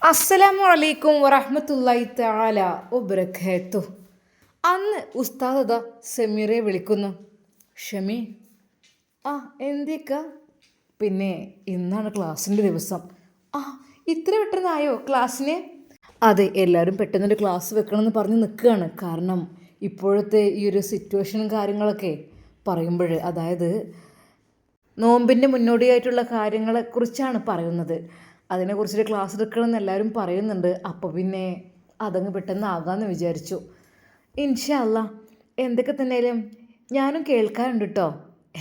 അസ്സലാമു അലൈക്കും വറഹ്മത്തുള്ളാഹി തആല വബറകാതുഹു. അന്ന് ഉസ്താദ് അതാ സമീറെ വിളിക്കുന്നു. ഷമി, ആ എന്തേക്ക? പിന്നെ ഇന്നാണ് ക്ലാസ്സിൻ്റെ ദിവസം. ആ, ഇത്ര പെട്ടെന്നായോ ക്ലാസ്സിന്? അതെ, എല്ലാവരും പെട്ടെന്നൊരു ക്ലാസ് വെക്കണമെന്ന് പറഞ്ഞ് നിൽക്കുകയാണ്. കാരണം ഇപ്പോഴത്തെ ഈ ഒരു സിറ്റുവേഷനും കാര്യങ്ങളൊക്കെ പറയുമ്പോൾ, അതായത് നോമ്പിൻ്റെ മുന്നോടിയായിട്ടുള്ള കാര്യങ്ങളെക്കുറിച്ചാണ് പറയുന്നത്. അതിനെക്കുറിച്ചൊരു ക്ലാസ് എടുക്കണമെന്ന് എല്ലാവരും പറയുന്നുണ്ട്. അപ്പോൾ പിന്നെ അതങ്ങ് പെട്ടെന്ന് ആകാമെന്ന് വിചാരിച്ചു. ഇൻഷാ അല്ലാ. എന്തൊക്കെ തന്നെയാലും ഞാനും കേൾക്കാറുണ്ട് കേട്ടോ.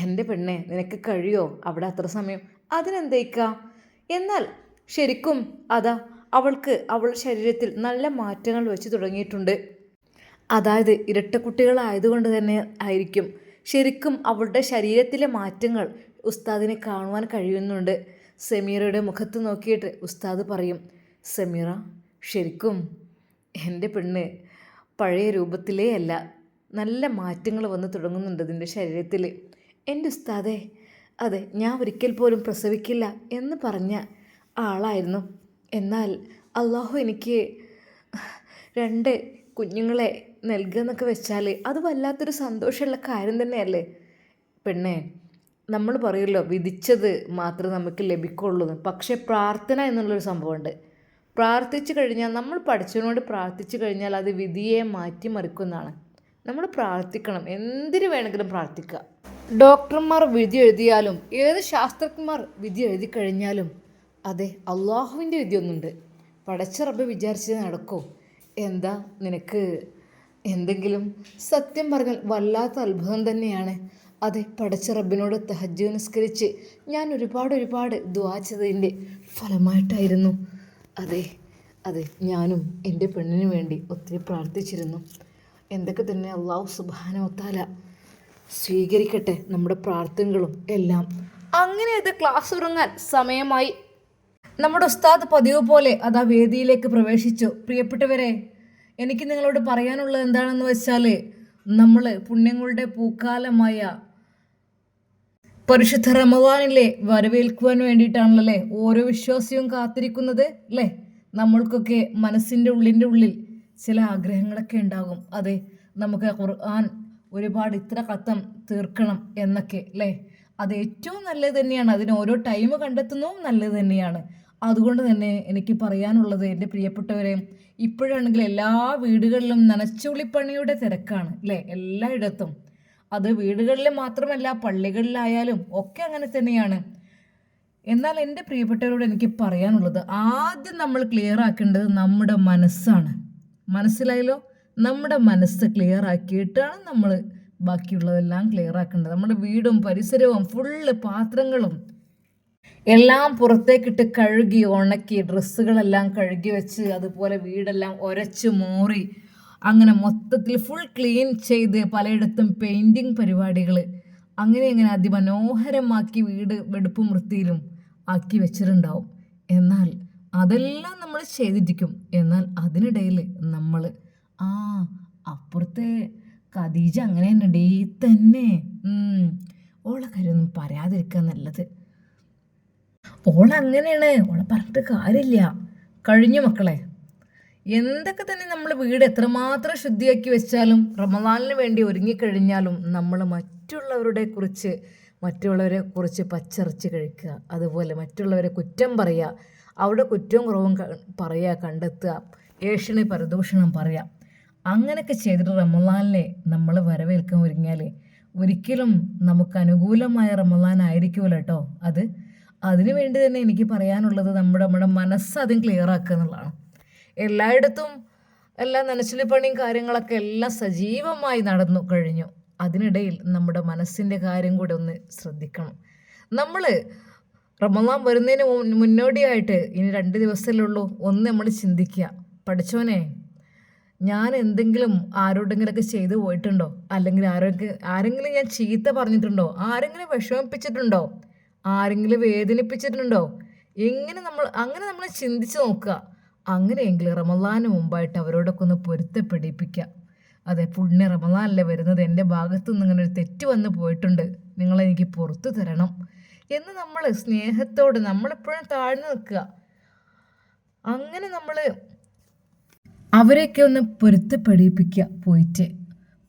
എൻ്റെ പെണ്ണെ, നിനക്ക് കഴിയോ അവിടെ അത്ര സമയം? അതിനെന്തേക്കാ? എന്നാൽ ശരിക്കും അതാ അവളുടെ ശരീരത്തിൽ നല്ല മാറ്റങ്ങൾ വെച്ച് തുടങ്ങിയിട്ടുണ്ട്. അതായത് ഇരട്ടക്കുട്ടികളായതുകൊണ്ട് തന്നെ ആയിരിക്കും ശരിക്കും അവളുടെ ശരീരത്തിലെ മാറ്റങ്ങൾ ഉസ്താദിനെ കാണുവാൻ കഴിയുന്നുണ്ട്. സമീറയുടെ മുഖത്ത് നോക്കിയിട്ട് ഉസ്താദ് പറയും, സമീറ, ശരിക്കും എൻ്റെ പെണ്ണ് പഴയ രൂപത്തിലേ അല്ല, നല്ല മാറ്റങ്ങൾ വന്ന് തുടങ്ങുന്നുണ്ട് ഇതിൻ്റെ ശരീരത്തിൽ. എൻ്റെ ഉസ്താദേ, അതെ, ഞാൻ ഒരിക്കൽ പോലും പ്രസവിക്കില്ല എന്ന് പറഞ്ഞ ആളായിരുന്നു. എന്നാൽ അള്ളാഹു എനിക്ക് 2 കുഞ്ഞുങ്ങളെ നൽകുക എന്നൊക്കെ വെച്ചാൽ അത് വല്ലാത്തൊരു സന്തോഷമുള്ള കാര്യം തന്നെയല്ലേ പെണ്ണേ. നമ്മൾ പറയുമല്ലോ, വിധിച്ചത് മാത്രമേ നമുക്ക് ലഭിക്കുള്ളൂ എന്ന്. പക്ഷേ പ്രാർത്ഥന എന്നുള്ളൊരു സംഭവമുണ്ട്. പ്രാർത്ഥിച്ചു കഴിഞ്ഞാൽ, നമ്മൾ പഠിച്ചതിനോട് പ്രാർത്ഥിച്ചു കഴിഞ്ഞാൽ അത് വിധിയെ മാറ്റിമറിക്കുന്നതാണ്. നമ്മൾ പ്രാർത്ഥിക്കണം, എന്തിനു വേണമെങ്കിലും പ്രാർത്ഥിക്കുക. ഡോക്ടർമാർ വിധി എഴുതിയാലും ഏത് ശാസ്ത്രജ്ഞന്മാർ വിധി എഴുതി കഴിഞ്ഞാലും അതെ, അള്ളാഹുവിൻ്റെ വിധിയൊന്നുണ്ട്. പടച്ച റബ്ബ് വിചാരിച്ചത് നടക്കോ? എന്താ നിനക്ക് എന്തെങ്കിലും? സത്യം പറഞ്ഞാൽ വല്ലാത്ത അത്ഭുതം തന്നെയാണ്. അതെ, പടച്ച റബ്ബിനോട് തഹജ്ജുദ് നിസ്കരിച്ച് ഞാൻ ഒരുപാട് ദുആ ചെയ്തതിൻ്റെ ഫലമായിട്ടായിരുന്നു. അതെ അതെ, ഞാനും എൻ്റെ പെണ്ണിന് വേണ്ടി ഒത്തിരി പ്രാർത്ഥിച്ചിരുന്നു. എന്തൊക്കെ തന്നെ അള്ളാഹു സുബ്ഹാനഹു വ തആല സ്വീകരിക്കട്ടെ നമ്മുടെ പ്രാർത്ഥനകളും എല്ലാം. അങ്ങനെ അത് ക്ലാസ് തുടങ്ങാൻ സമയമായി. നമ്മുടെ ഉസ്താദ് പതിവ് പോലെ അതാ വേദിയിലേക്ക് പ്രവേശിച്ചു. പ്രിയപ്പെട്ടവരെ, എനിക്ക് നിങ്ങളോട് പറയാനുള്ളത് എന്താണെന്ന് വെച്ചാൽ, നമ്മൾ പുണ്യങ്ങളുടെ പൂക്കാലമായ പരിശുദ്ധ റമദാനിലെ വരവേൽക്കുവാൻ വേണ്ടിയിട്ടാണല്ലേ ഓരോ വിശ്വാസിയും കാത്തിരിക്കുന്നത് അല്ലേ? നമ്മൾക്കൊക്കെ മനസ്സിൻ്റെ ഉള്ളിൽ ചില ആഗ്രഹങ്ങളൊക്കെ ഉണ്ടാകും. അതെ, നമുക്ക് ഖുർആൻ ഒരുപാട് ഇത്ര ഖത്തം തീർക്കണം എന്നൊക്കെ അല്ലേ? അത് ഏറ്റവും നല്ലത് തന്നെയാണ്. അതിന് ഓരോ ടൈം കണ്ടെത്തുന്നതും നല്ലത് തന്നെയാണ്. അതുകൊണ്ട് തന്നെ എനിക്ക് പറയാനുള്ളത്, എൻ്റെ പ്രിയപ്പെട്ടവരെ, ഇപ്പോഴാണെങ്കിൽ എല്ലാ വീടുകളിലും നനച്ചുള്ളിപ്പണിയുടെ തിരക്കാണ് അല്ലേ? എല്ലായിടത്തും. അത് വീടുകളിൽ മാത്രമല്ല, പള്ളികളിലായാലും ഒക്കെ അങ്ങനെ തന്നെയാണ്. എന്നാൽ എൻ്റെ പ്രിയപ്പെട്ടവരോട് എനിക്ക് പറയാനുള്ളത്, ആദ്യം നമ്മൾ ക്ലിയർ ആക്കേണ്ടത് നമ്മുടെ മനസ്സാണ്. മനസ്സിലായല്ലോ? നമ്മുടെ മനസ്സ് ക്ലിയർ ആക്കിയിട്ടാണ് നമ്മൾ ബാക്കിയുള്ളതെല്ലാം ക്ലിയർ ആക്കേണ്ടത്. നമ്മുടെ വീടും പരിസരവും ഫുള്ള് പാത്രങ്ങളും എല്ലാം പുറത്തേക്കിട്ട് കഴുകി ഉണക്കി, ഡ്രസ്സുകളെല്ലാം കഴുകി വെച്ച്, അതുപോലെ വീടെല്ലാം ഉരച്ച് മോറി, അങ്ങനെ മൊത്തത്തിൽ ഫുൾ ക്ലീൻ ചെയ്ത് പലയിടത്തും പെയിൻറ്റിങ് പരിപാടികൾ അങ്ങനെ അതിമനോഹരമാക്കി വീട് വെടുപ്പും വൃത്തിയിലും ആക്കി വെച്ചിട്ടുണ്ടാവും. എന്നാൽ അതെല്ലാം നമ്മൾ ചെയ്തിരിക്കും. എന്നാൽ അതിനിടയിൽ നമ്മൾ അപ്പുറത്തെ ഖദീജ അങ്ങനെ തന്നെ ഡേ തന്നെ ഓളെ കാര്യമൊന്നും പറയാതിരിക്കുക നല്ലത്. ഓളങ്ങനെയാണ്, ഓളെ പറഞ്ഞിട്ട് കാര്യമില്ല. കഴിഞ്ഞു മക്കളെ. എന്തൊക്കെ തന്നെ നമ്മൾ വീട് എത്രമാത്രം ശുദ്ധിയാക്കി വെച്ചാലും, റമദാനിന് വേണ്ടി ഒരുങ്ങിക്കഴിഞ്ഞാലും നമ്മൾ മറ്റുള്ളവരെ കുറിച്ച് പച്ചറിച്ച് കഴിക്കുക, അതുപോലെ മറ്റുള്ളവരെ കുറ്റം പറയുക, അവരുടെ കുറ്റവും കുറവും പറയുക, കണ്ടെത്തുക, ഏഷണി പരദൂഷണം പറയുക, അങ്ങനെയൊക്കെ ചെയ്തിട്ട് റമദാനിനെ നമ്മൾ വരവേൽക്കാൻ ഒരുങ്ങിയാൽ ഒരിക്കലും നമുക്ക് അനുകൂലമായ റമദാൻ ആയിരിക്കുമല്ലോ കേട്ടോ. അതിനു വേണ്ടി തന്നെ എനിക്ക് പറയാനുള്ളത്, നമ്മുടെ മനസ്സാദ്യം ക്ലിയർ ആക്കുക എന്നുള്ളതാണ്. എല്ലായിടത്തും എല്ലാ നനച്ചിലിപ്പണിയും കാര്യങ്ങളൊക്കെ എല്ലാം സജീവമായി നടന്നു കഴിഞ്ഞു. അതിനിടയിൽ നമ്മുടെ മനസ്സിൻ്റെ കാര്യം കൂടെ ഒന്ന് ശ്രദ്ധിക്കണം. നമ്മൾ റമദാൻ വരുന്നതിന് മുന്നോടിയായിട്ട് ഇനി 2 ദിവസമല്ലേ ഉള്ളൂ. ഒന്ന് നമ്മൾ ചിന്തിക്കുക, പഠിച്ചോനെ, ഞാൻ എന്തെങ്കിലും ആരോടെങ്കിലൊക്കെ ചെയ്തു പോയിട്ടുണ്ടോ? അല്ലെങ്കിൽ ആരെങ്കിലും ഞാൻ ചീത്ത പറഞ്ഞിട്ടുണ്ടോ? ആരെങ്കിലും വിഷമിപ്പിച്ചിട്ടുണ്ടോ? ആരെങ്കിലും വേദനിപ്പിച്ചിട്ടുണ്ടോ? അങ്ങനെ നമ്മൾ ചിന്തിച്ച് നോക്കുക. അങ്ങനെയെങ്കിൽ റമദാന് മുമ്പായിട്ട് അവരോടൊക്കെ ഒന്ന് പൊരുത്തപ്പെടിപ്പിക്കുക. അതെ, പുണ്യ റമദാനല്ലേ വരുന്നത്, എൻ്റെ ഭാഗത്തു നിന്ന് ഇങ്ങനെ ഒരു തെറ്റ് വന്ന് പോയിട്ടുണ്ട്, നിങ്ങളെനിക്ക് പുറത്തു തരണം എന്ന് നമ്മൾ സ്നേഹത്തോട് നമ്മളെപ്പോഴും താഴ്ന്നു നിൽക്കുക. അങ്ങനെ നമ്മൾ അവരെയൊക്കെ ഒന്ന് പൊരുത്തപ്പെടിപ്പിക്കുക പോയിട്ട്.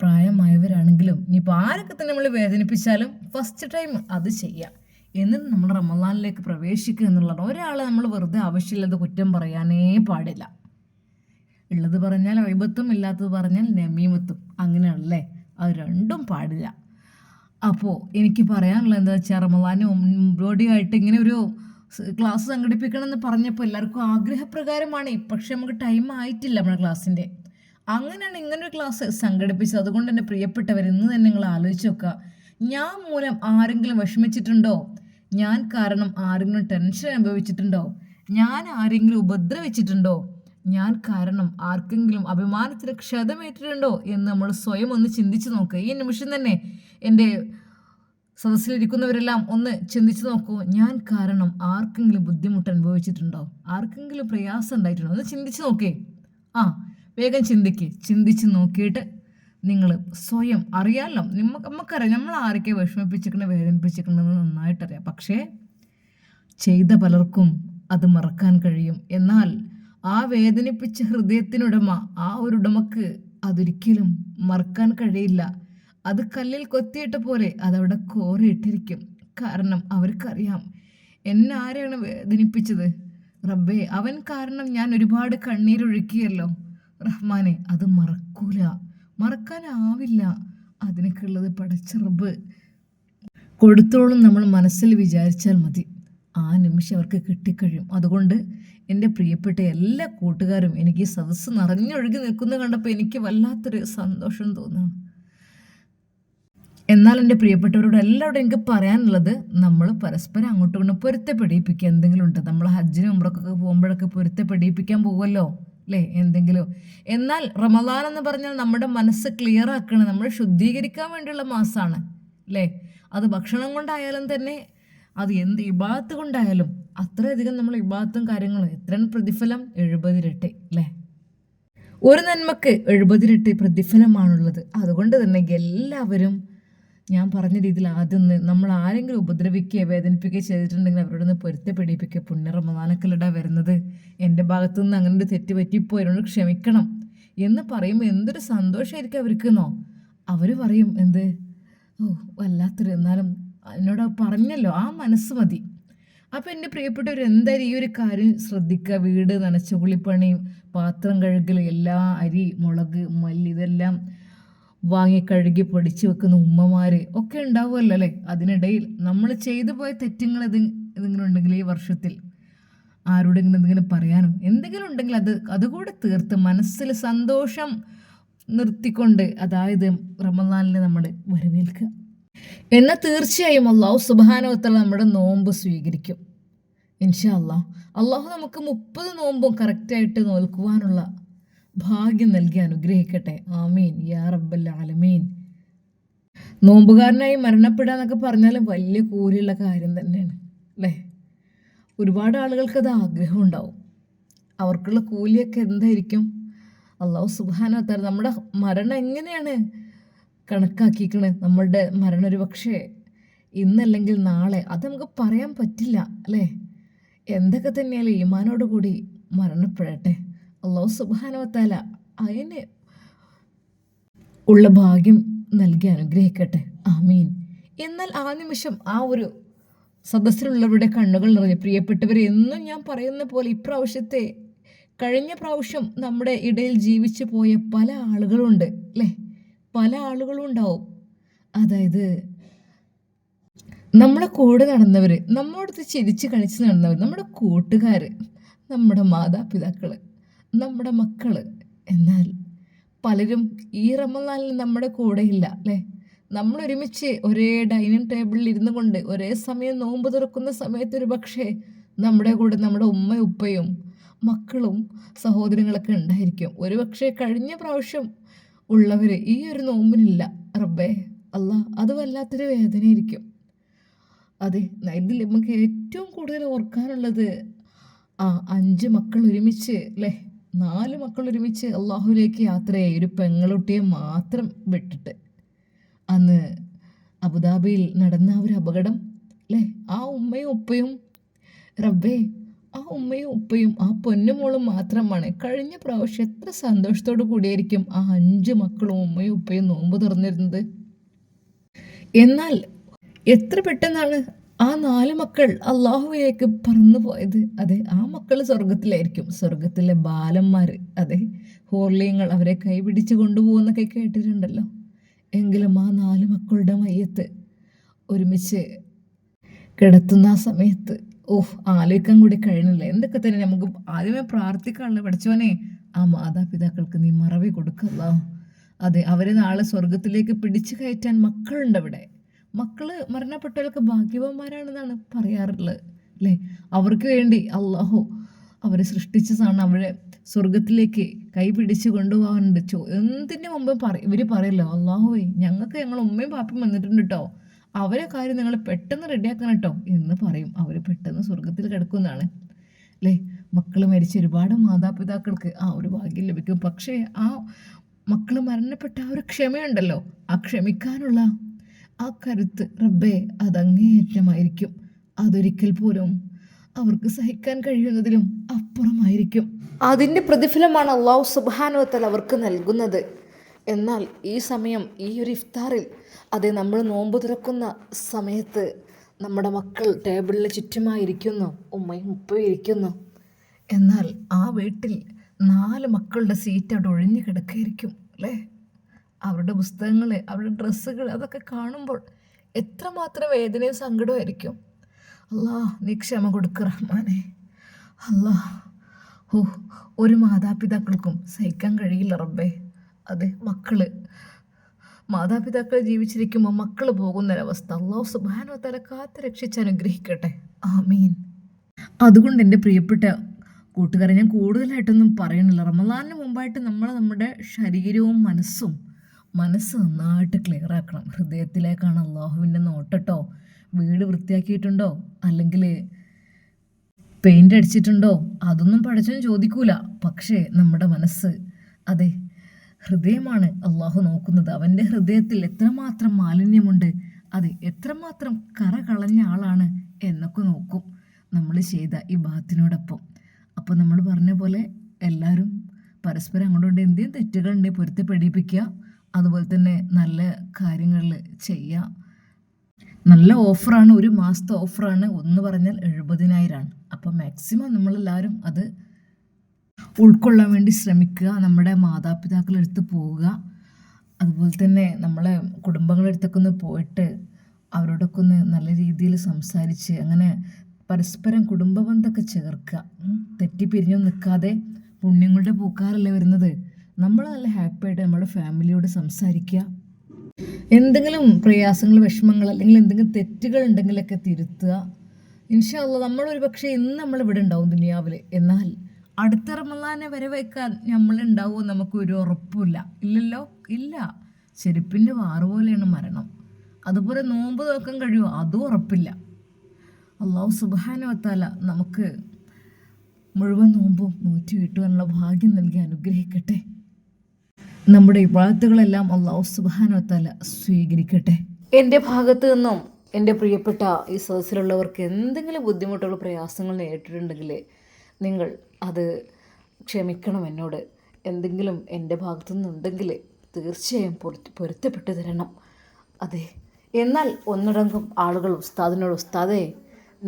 പ്രായമായവരാണെങ്കിലും ഇനിയിപ്പോൾ ആരൊക്കെ തന്നെ നമ്മൾ വേദനിപ്പിച്ചാലും ഫസ്റ്റ് ടൈം അത് ചെയ്യാം. എന്നിട്ട് നമ്മൾ റമദാനിലേക്ക് പ്രവേശിക്കുക എന്നുള്ളതാണ്. ഒരാളെ നമ്മൾ വെറുതെ ആവശ്യമില്ലാതെ കുറ്റം പറയാനേ പാടില്ല. ഉള്ളത് പറഞ്ഞാൽ വൈബത്തും ഇല്ലാത്തത് പറഞ്ഞാൽ നമീമത്തും, അങ്ങനെയാണല്ലേ, അത് രണ്ടും പാടില്ല. അപ്പോൾ എനിക്ക് പറയാനുള്ളത് എന്താ വെച്ചാൽ, റമദാന് മുമ്പോടിയായിട്ട് ഇങ്ങനെ ഒരു ക്ലാസ് സംഘടിപ്പിക്കണം എന്ന് പറഞ്ഞപ്പോൾ എല്ലാവർക്കും ആഗ്രഹപ്രകാരമാണ്. പക്ഷെ നമുക്ക് ടൈം ആയിട്ടില്ല നമ്മുടെ ക്ലാസ്സിൻ്റെ. അങ്ങനെയാണ് ഇങ്ങനൊരു ക്ലാസ് സംഘടിപ്പിച്ചത്. അതുകൊണ്ട് തന്നെ പ്രിയപ്പെട്ടവർ, ഇന്ന് തന്നെ നിങ്ങൾ ആലോചിച്ച് നോക്കുക, ഞാൻ മൂലം ആരെങ്കിലും വിഷമിച്ചിട്ടുണ്ടോ? ഞാൻ കാരണം ആരെങ്കിലും ടെൻഷൻ അനുഭവിച്ചിട്ടുണ്ടോ? ഞാൻ ആരെങ്കിലും ഉപദ്രവിച്ചിട്ടുണ്ടോ? ഞാൻ കാരണം ആർക്കെങ്കിലും അഭിമാനത്തിന് ക്ഷതമേറ്റിട്ടുണ്ടോ എന്ന് നമ്മൾ സ്വയം ഒന്ന് ചിന്തിച്ച് നോക്കുക. ഈ നിമിഷം തന്നെ എൻ്റെ സദസ്സിലിരിക്കുന്നവരെല്ലാം ഒന്ന് ചിന്തിച്ച് നോക്കൂ. ഞാൻ കാരണം ആർക്കെങ്കിലും ബുദ്ധിമുട്ട് അനുഭവിച്ചിട്ടുണ്ടോ? ആർക്കെങ്കിലും പ്രയാസം ഉണ്ടായിട്ടുണ്ടോ? ഒന്ന് ചിന്തിച്ച് നോക്കേ. വേഗം ചിന്തിച്ച് നോക്കിയിട്ട് നിങ്ങൾ സ്വയം അറിയാമല്ലോ, നമുക്കറിയാം നമ്മൾ ആരൊക്കെ വിഷമിപ്പിച്ചിട്ടുണ്ട്, വേദനിപ്പിച്ചിട്ടുണ്ടെന്ന് നന്നായിട്ടറിയാം. പക്ഷേ ചെയ്ത പലർക്കും അത് മറക്കാൻ കഴിയും. എന്നാൽ ആ വേദനിപ്പിച്ച ഹൃദയത്തിനുടമ, ആ ഒരു ഉടമക്ക് അതൊരിക്കലും മറക്കാൻ കഴിയില്ല. അത് കല്ലിൽ കൊത്തിയിട്ട പോലെ അതവിടെ കോറിയിട്ടിരിക്കും. കാരണം അവർക്കറിയാം, എന്നെ ആരെയാണ് വേദനിപ്പിച്ചത്? റബ്ബേ, അവൻ കാരണം ഞാൻ ഒരുപാട് കണ്ണീരൊഴുക്കിയല്ലോ. റഹ്മാനെ, അത് മറക്കാനാവില്ല. അതിനൊക്കെ ഉള്ളത് പടച്ച റബ്ബ് കൊടുത്തോളം നമ്മൾ മനസ്സിൽ വിചാരിച്ചാൽ മതി. ആ നിമിഷം അവർക്ക് കിട്ടിക്കഴിയും. അതുകൊണ്ട് എൻ്റെ പ്രിയപ്പെട്ട എല്ലാ കൂട്ടുകാരും, എനിക്ക് ഈ സദസ്സ് നിറഞ്ഞൊഴുകി നിൽക്കുന്നത് കണ്ടപ്പോൾ എനിക്ക് വല്ലാത്തൊരു സന്തോഷം തോന്നുന്നു. എന്നാൽ എൻ്റെ പ്രിയപ്പെട്ടവരോട് എല്ലാവരോടും എനിക്ക് പറയാനുള്ളത്, നമ്മൾ പരസ്പരം അങ്ങോട്ടും ഇങ്ങോട്ടും പൊരുത്തപ്പെടിപ്പിക്കുക. എന്തെങ്കിലും ഉണ്ട്, നമ്മൾ ഹജ്ജിനും ഉംറക്കൊക്കെ പോകുമ്പോഴൊക്കെ പൊരുത്തപ്പെടിപ്പിക്കാൻ പോകുമല്ലോ അല്ലേ, എന്തെങ്കിലും. എന്നാൽ റമദാൻ എന്ന് പറഞ്ഞാൽ നമ്മുടെ മനസ്സ് ക്ലിയർ ആക്കണം, നമ്മൾ ശുദ്ധീകരിക്കാൻ വേണ്ടിയുള്ള മാസമാണ് അല്ലേ. അത് ഭക്ഷണം കൊണ്ടായാലും തന്നെ, അത് എന്ത് ഇബാദത്ത് കൊണ്ടായാലും അത്രയധികം നമ്മൾ ഇബാദത്തും കാര്യങ്ങളും, എത്രയാണ് പ്രതിഫലം? 70 ഇരട്ടി അല്ലേ. ഒരു നന്മക്ക് 70 ഇരട്ടി പ്രതിഫലമാണുള്ളത്. അതുകൊണ്ട് തന്നെ എല്ലാവരും ഞാൻ പറഞ്ഞ രീതിയിൽ ആദ്യം നമ്മൾ ആരെങ്കിലും ഉപദ്രവിക്കുകയോ വേദനിപ്പിക്കുകയോ ചെയ്തിട്ടുണ്ടെങ്കിൽ അവരോടൊന്ന് പൊരുത്തപ്പെടിപ്പിക്കുക. പുണ്യ റമദാനൊക്കെയല്ലടാ വരുന്നത്, എൻ്റെ ഭാഗത്തുനിന്ന് അങ്ങനെ ഒരു തെറ്റ് പറ്റിപ്പോയി, എന്നോട് ക്ഷമിക്കണം എന്ന് പറയുമ്പോൾ എന്തൊരു സന്തോഷമായിരിക്കും അവർക്കെന്നോ. അവർ പറയും എന്ത്, വല്ലാത്തൊരു, എന്നാലും എന്നോട് പറഞ്ഞല്ലോ, ആ മനസ്സ് മതി. അപ്പോൾ എൻ്റെ പ്രിയപ്പെട്ടവർ, എന്തായാലും ഈ ഒരു കാര്യം ശ്രദ്ധിക്കുക. വീട് നനച്ച കുളിപ്പണിയും പാത്രം കഴുകൽ, എല്ലാ അരി, മുളക്, മല്ലി ഇതെല്ലാം വാങ്ങി കഴുകി പൊടിച്ച് വെക്കുന്ന ഉമ്മമാർ ഒക്കെ ഉണ്ടാവുമല്ലോ അല്ലേ. അതിനിടയിൽ നമ്മൾ ചെയ്തു പോയ തെറ്റുകൾ എന്തെങ്കിലും ഉണ്ടെങ്കിൽ ഈ വർഷത്തിൽ ആരോടെങ്കിലും എന്തെങ്കിലും പറയാനോ എന്തെങ്കിലും ഉണ്ടെങ്കിൽ അതുകൂടെ തീർത്ത് മനസ്സിൽ സന്തോഷം നിർത്തിക്കൊണ്ട്, അതായത് റമദാനിൽ നമ്മൾ വരവേൽക്കുക. എന്നാൽ തീർച്ചയായും അള്ളാഹു സുബ്ഹാനഹു വ തആല നമ്മുടെ നോമ്പ് സ്വീകരിക്കും ഇൻഷാ അല്ലാഹ്. അള്ളാഹു നമുക്ക് 30 നോമ്പും കറക്റ്റായിട്ട് നോൽക്കുവാനുള്ള ഭാഗ്യം നൽകി അനുഗ്രഹിക്കട്ടെ. ആമീൻ യാ റബ്ബൽ ആലമീൻ. നോമ്പുകാരനായി മരണപ്പെടുക എന്നൊക്കെ പറഞ്ഞാൽ വലിയ കൂലിയുള്ള കാര്യം തന്നെയാണ് അല്ലേ. ഒരുപാട് ആളുകൾക്കത് ആഗ്രഹം ഉണ്ടാവും. അവർക്കുള്ള കൂലിയൊക്കെ എന്തായിരിക്കും? അള്ളാഹു സുബ്ഹാനഹു വ തആല നമ്മുടെ മരണം എങ്ങനെയാണ് കണക്കാക്കിക്കണേ? നമ്മളുടെ മരണം ഒരു പക്ഷേ ഇന്നല്ലെങ്കിൽ നാളെ, അത് നമുക്ക് പറയാൻ പറ്റില്ല അല്ലേ. എന്തൊക്കെ തന്നെയാലും ഈമാനോട് കൂടി മരണപ്പെടട്ടെ. അള്ളാഹു സുബ്ഹാനഹു വ തആല അതിന് ഉള്ള ഭാഗ്യം നൽകി അനുഗ്രഹിക്കട്ടെ. ആമീൻ. എന്നാൽ ആ നിമിഷം ആ ഒരു സദസ്സിലുള്ളവരുടെ കണ്ണുകൾ നിറഞ്ഞു. പ്രിയപ്പെട്ടവരെ, എന്നും ഞാൻ പറയുന്ന പോലെ ഇപ്രാവശ്യത്തെ, കഴിഞ്ഞ പ്രാവശ്യം നമ്മുടെ ഇടയിൽ ജീവിച്ചു പോയ പല ആളുകളുണ്ട് അല്ലേ. പല ആളുകളും ഉണ്ടാവും. അതായത് നമ്മളെ കൂടെ നടന്നവർ, നമ്മോടത്ത് ചിരിച്ച് കളിച്ച് നടന്നവർ, നമ്മുടെ കൂട്ടുകാർ, നമ്മുടെ മാതാപിതാക്കൾ, നമ്മുടെ മക്കൾ. എന്നാൽ പലരും ഈ റമദാനിൽ നമ്മുടെ കൂടെയില്ല അല്ലേ. നമ്മൾ ഒരുമിച്ച് ഒരേ ഡൈനിങ് ടേബിളിൽ ഇരുന്നു കൊണ്ട് ഒരേ സമയം നോമ്പ് തുറക്കുന്ന സമയത്ത് ഒരു പക്ഷേ നമ്മുടെ കൂടെ നമ്മുടെ ഉമ്മയും ഉപ്പയും മക്കളും സഹോദരങ്ങളൊക്കെ ഉണ്ടായിരിക്കും. ഒരു പക്ഷേ കഴിഞ്ഞ പ്രാവശ്യം ഉള്ളവർ ഈ ഒരു നോമ്പിനില്ല. റബ്ബേ അല്ലാഹ്, അത് വല്ലാത്തൊരു വേദനയായിരിക്കും. അതെ, ഇതിൽ നമുക്ക് ഏറ്റവും കൂടുതൽ ഓർക്കാനുള്ളത് 5 മക്കൾ ഒരുമിച്ച് അല്ലേ, 4 മക്കൾ ഒരുമിച്ച് അള്ളാഹുലേക്ക് യാത്രയായി, ഒരു പെങ്ങളുട്ടിയെ മാത്രം വിട്ടിട്ട്. അന്ന് അബുദാബിയിൽ നടന്ന ഒരു അപകടം അല്ലേ. ആ ഉമ്മയും ഉപ്പയും റബ്ബേ ആ ഉമ്മയും ഉപ്പയും ആ പൊന്നുമോളും മാത്രമാണ്. കഴിഞ്ഞ പ്രാവശ്യം എത്ര സന്തോഷത്തോടു കൂടിയായിരിക്കും ആ 5 മക്കളും ഉമ്മയും ഉപ്പയും നോമ്പ് തുറന്നിരുന്നത്. എന്നാൽ എത്ര പെട്ടെന്നാണ് ആ 4 മക്കൾ അള്ളാഹുവിലേക്ക് പറന്നു പോയത്. അതെ, ആ മക്കൾ സ്വർഗത്തിലായിരിക്കും, സ്വർഗത്തിലെ ബാലന്മാർ. അതെ, ഹോർലിയങ്ങൾ അവരെ കൈപിടിച്ച് കൊണ്ടുപോകുന്നൊക്കെ കേട്ടിട്ടുണ്ടല്ലോ. എങ്കിലും ആ 4 മക്കളുടെ മയ്യത്ത് ഒരുമിച്ച് കിടത്തുന്ന ആ സമയത്ത് ആലോചിക്കാൻ കൂടി കഴിയുന്നില്ല. എന്തൊക്കെ തന്നെ നമുക്ക് ആദ്യമേ പ്രാർത്ഥിക്കാനുള്ള, പഠിച്ചോനെ ആ മാതാപിതാക്കൾക്ക് നീ മറവി കൊടുക്കല്ല. അതെ, അവരെ നാളെ സ്വർഗത്തിലേക്ക് പിടിച്ചു കയറ്റാൻ മക്കളുണ്ട് അവിടെ. മക്കള് മരണപ്പെട്ടവരൊക്കെ ഭാഗ്യവാന്മാരാണെന്നാണ് പറയാറുള്ളത് അല്ലേ. അവർക്ക് വേണ്ടി അള്ളാഹു അവരെ സൃഷ്ടിച്ചതാണ്. അവരെ സ്വർഗത്തിലേക്ക് കൈ പിടിച്ച് കൊണ്ടുപോകാറുണ്ട്. എന്തിനു മുമ്പ് ഇവർ പറയല്ലോ, അള്ളാഹുവേ ഞങ്ങൾക്ക് ഞങ്ങൾ ഉമ്മയും പാപ്പയും വന്നിട്ടുണ്ട് കേട്ടോ, അവരെ കാര്യം നിങ്ങൾ പെട്ടെന്ന് റെഡിയാക്കണം കേട്ടോ എന്ന് പറയും. അവർ പെട്ടെന്ന് സ്വർഗത്തിൽ കിടക്കുന്നതാണ് അല്ലേ. മക്കൾ മരിച്ച ഒരുപാട് മാതാപിതാക്കൾക്ക് ആ ഒരു ഭാഗ്യം ലഭിക്കും. പക്ഷേ ആ മക്കൾ മരണപ്പെട്ട ആ ഒരു ക്ഷമയുണ്ടല്ലോ, ആ ക്ഷമിക്കാനുള്ള ആ കരുത്ത് റബ്ബേ അതങ്ങേയറ്റമായിരിക്കും. അതൊരിക്കൽ പോലും അവർക്ക് സഹിക്കാൻ കഴിയുന്നതിലും അപ്പുറമായിരിക്കും. അതിൻ്റെ പ്രതിഫലമാണ് അള്ളാഹു സുബ്ഹാനഹു വ തആല അവർക്ക് നൽകുന്നത്. എന്നാൽ ഈ സമയം, ഈ ഒരു ഇഫ്താറിൽ, അത് നമ്മൾ നോമ്പ് തുറക്കുന്ന സമയത്ത് നമ്മുടെ മക്കൾ ടേബിളിന് ചുറ്റുമായിരിക്കുന്നു, ഉമ്മയും ഉപ്പയും ഇരിക്കുന്നു. എന്നാൽ ആ വീട്ടിൽ 4 മക്കളുടെ സീറ്റ് അവിടെ ഒഴിഞ്ഞു കിടക്കുകയായിരിക്കും അല്ലേ. അവരുടെ പുസ്തകങ്ങൾ, അവരുടെ ഡ്രസ്സുകൾ, അതൊക്കെ കാണുമ്പോൾ എത്രമാത്രം വേദനയും സങ്കടമായിരിക്കും. അല്ലാ, നീ ക്ഷമ കൊടുക്കുക റഹ്മാനെ. അല്ലാ, ഒരു മാതാപിതാക്കൾക്കും സഹിക്കാൻ കഴിയില്ല റബ്ബേ. അതെ, മാതാപിതാക്കൾ ജീവിച്ചിരിക്കുമ്പോൾ മക്കൾ പോകുന്നൊരവസ്ഥ അല്ലാഹു സുബ്ഹാനഹു വ തആല കാത്ത് രക്ഷിച്ച് അനുഗ്രഹിക്കട്ടെ. ആമീൻ. അതുകൊണ്ട് എൻ്റെ പ്രിയപ്പെട്ട കൂട്ടുകാരെ, ഞാൻ കൂടുതലായിട്ടൊന്നും പറയണില്ല. റമളാനിന് മുമ്പായിട്ട് നമ്മുടെ ശരീരവും മനസ്സ് നന്നായിട്ട് ക്ലിയർ ആക്കണം. ഹൃദയത്തിലേക്കാണ് അള്ളാഹുവിൻ്റെ നോട്ടട്ടോ. വീട് വൃത്തിയാക്കിയിട്ടുണ്ടോ, അല്ലെങ്കിൽ പെയിൻ്റ് അടിച്ചിട്ടുണ്ടോ, അതൊന്നും പഠിച്ചവൻ ചോദിക്കൂല. പക്ഷേ നമ്മുടെ മനസ്സ്, അതെ, ഹൃദയമാണ് അള്ളാഹു നോക്കുന്നത്. അവൻ്റെ ഹൃദയത്തിൽ എത്രമാത്രം മാലിന്യമുണ്ട്, അത് എത്രമാത്രം കറ കളഞ്ഞ ആളാണ് എന്നൊക്കെ നോക്കും നമ്മൾ ചെയ്ത ഈ ബാത്തിനോടൊപ്പം. അപ്പോൾ നമ്മൾ പറഞ്ഞ പോലെ എല്ലാവരും പരസ്പരം അങ്ങോട്ട് എന്തെങ്കിലും തെറ്റുകളുണ്ടെങ്കിൽ പൊരുത്തപ്പെടിപ്പിക്കുക. അതുപോലെ തന്നെ നല്ല കാര്യങ്ങളിൽ ചെയ്യുക. നല്ല ഓഫറാണ്, 1 മാസത്തെ ഓഫറാണ്. ഒന്ന് പറഞ്ഞാൽ 70,000. അപ്പോൾ മാക്സിമം നമ്മളെല്ലാവരും അത് ഉൾക്കൊള്ളാൻ വേണ്ടി ശ്രമിക്കുക. നമ്മുടെ മാതാപിതാക്കളെടുത്ത് പോവുക. അതുപോലെ തന്നെ നമ്മളെ കുടുംബങ്ങളെടുത്തൊക്കെ ഒന്ന് പോയിട്ട് അവരോടൊക്കെ ഒന്ന് നല്ല രീതിയിൽ സംസാരിച്ച് അങ്ങനെ പരസ്പരം കുടുംബബന്ധമൊക്കെ ചേർക്കുക. തെറ്റിപ്പിരിഞ്ഞൊന്നും നിൽക്കാതെ, പുണ്യങ്ങളുടെ പൂക്കാറല്ലേ വരുന്നത്. നമ്മൾ നല്ല ഹാപ്പിയായിട്ട് നമ്മുടെ ഫാമിലിയോട് സംസാരിക്കുക. എന്തെങ്കിലും പ്രയാസങ്ങൾ, വിഷമങ്ങൾ, അല്ലെങ്കിൽ എന്തെങ്കിലും തെറ്റുകൾ ഉണ്ടെങ്കിലൊക്കെ തിരുത്തുക. ഇൻഷാ അല്ലാഹ് നമ്മളൊരു പക്ഷേ ഇന്ന് നമ്മളിവിടെ ഉണ്ടാവും ദുനിയാവിൽ. എന്നാൽ അടുത്ത റമളാനെ വരവേക്കാൻ നമ്മളുണ്ടാവുമോ നമുക്കൊരു ഉറപ്പില്ല. ഇല്ലല്ലോ, ഇല്ല. ചെരുപ്പിൻ്റെ വാറ് പോലെയാണ് മരണം. അതുപോലെ നോമ്പ് നോക്കാൻ കഴിയുമോ, അതും ഉറപ്പില്ല. അല്ലാഹു സുബ്ഹാനഹു വ തആല നമുക്ക് മുഴുവൻ നോമ്പും നോറ്റി വീട്ടുവാനുള്ള ഭാഗ്യം നൽകി അനുഗ്രഹിക്കട്ടെ. നമ്മുടെ ഇബാദത്തുകളെല്ലാം അല്ലാഹു സുബ്ഹാനഹു വ തആല സ്വീകരിക്കട്ടെ. എൻ്റെ ഭാഗത്തു നിന്നും എൻ്റെ പ്രിയപ്പെട്ട ഈ സദസ്സിലുള്ളവർക്ക് എന്തെങ്കിലും ബുദ്ധിമുട്ടുള്ള പ്രയാസങ്ങൾ നേരിട്ടിട്ടുണ്ടെങ്കിൽ നിങ്ങൾ അത് ക്ഷമിക്കണം എന്നോട്. എന്തെങ്കിലും എൻ്റെ ഭാഗത്തു നിന്നുണ്ടെങ്കിൽ തീർച്ചയായും പൊരുത്തപ്പെട്ട് തരണം. അതെ, എന്നാൽ ഒന്നടങ്കം ആളുകൾ ഉസ്താദിനോട്, ഉസ്താദേ